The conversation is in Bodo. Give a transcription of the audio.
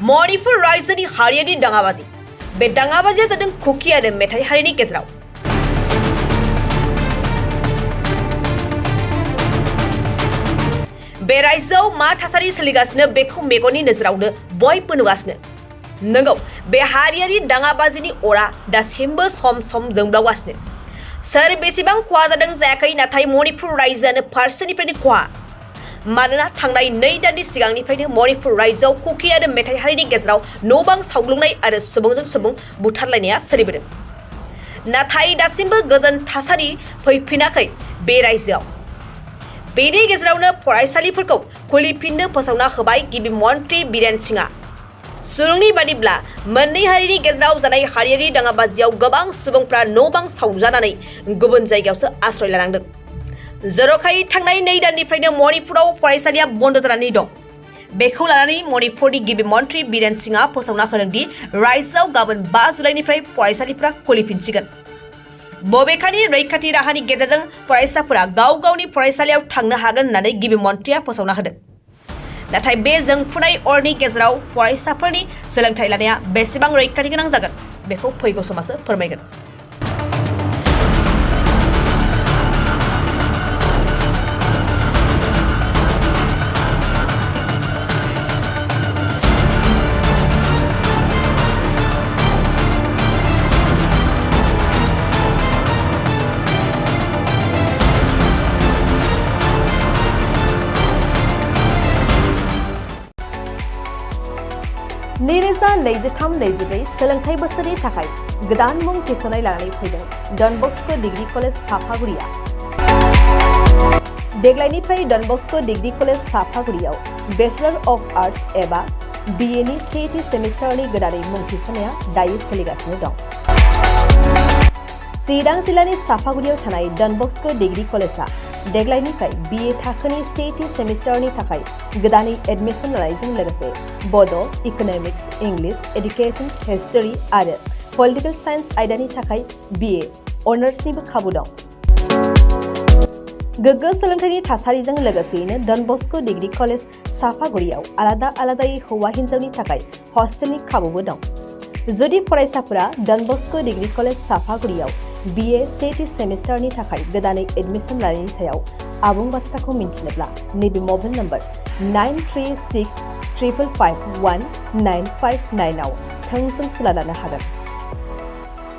मणिपुर रायजोनि हारियारि दाङाबाजि बे दाङाबाजिया जादों कुकी आरो मेथाइ हारिनि गेजेराव बे रायजोआव मा थासारि सोलिगासिनो बेखौ मेगननि नोजोरावनो बयबो नुगासिनो नंगौ बे हारियारि दाङाबाजिनि अरा दासिमबो सम सम जोंब्लावगासिनो सोर बेसेबां खहा जादों जायाखै नाथाय मणिपुर रायजोआनो फारसेनिफ्रायनो खहा मानोना थांनाय 2 दाननि सिगांनिफ्रायनो मणिपुर रायजोआव कुकी आरो मेथाइ हारिनि गेजेराव न' बां सावग्लुंनाय आरो सुबुंजों सुबुं बुथारलायनाया सोलिबोदों नाथाय दासिमबो गोजोन थासारि फैफिनाखै बे रायजोआव बेनि गेजेरावनो फरायसालिफोरखौ खुलिफिननो फोसावना होबाय गिबि मन्त्रि बीरेन सिंहआ सुलुंनि बादिब्ला मोननै हारिनि गेजेराव जानाय हारियारि दाङाबाजियाव गोबां सुबुंफ्रा न' बां सावजानानै गुबुन जायगायावसो आश्रय लानांदों जर'खायै थांनाय 2 दाननिफ्रायनो मणिपुराव फरायसालिया बन्द जानानै दं बेखौ लानानै मणिपुरनि गिबि मन्त्रि बीरेन सिंहआ फोसावना होदोंदि रायजोआव गाबोन 5 जुलाइनिफ्राय फरायसालिफोरा खुलिफिनसिगोन बबेखानि रैखाथि राहानि गेजेरजों फरायसाफोरा गाव गावनि फरायसालियाव थांनो हागोन होननानै गिबि मन्त्रिया फोसावना होदों नाथाय बे जोंफुनाय अरनि गेजेराव फरायसाफोरनि सोलोंथाइ लानाया बेसेबां रैखाथि गोनां जागोन बेखौ फैगौ समासो फोरमायगोन नैरोजा 23-24 सोलोंथाइ बोसोरनि थाखाय गोदान मुं थिसननाय लानानै फैदों डन बस्क' डिग्री कलेज साफागुरिया देग्लायनिफ्राय डन बस्क' डिग्री कलेज साफागुरियाव बेचलर अफ आर्ट्स एबा BA नि सेथि सेमिस्टारनि गोदानै मुं थिसननाया दायो सोलिगासिनो दं चिरां जिल्लानि साफागुरियाव थानाय डन बस्क' डिग्री कलेजआ देग्लायनिफ्राय BA थाखोनि सेथि सेमिस्टारनि थाखाय गोदानै एडमिशन लानायजों लोगोसे बड', इक'नमिक्स, इंलिश, एडुकेशन, हिस्टरी आरो पलिटिकल साइन्स आयदानि थाखाय BA अनार्सनिबो खाबु दं गोग्गो सोलोंथाइनि थासारिजों लोगोसेयैनो डन बस्क' डिग्री कलेज साफागुरियाव आलादायै हौवा हिन्जावनि थाखाय हस्टेलनि खाबुबो दं जुदि फरायसाफोरा डन बस्क' डिग्री कलेज साफागुरियाव BA सेथि सेमिस्टारनि थाखाय गोदानै एडमिशन लानायनि सायाव आबुं बाथ्राखौ मिन्थिनोब्ला नैबे मबाइल नम्बर 9365519559 आव थोंजों सुला लानो हागोन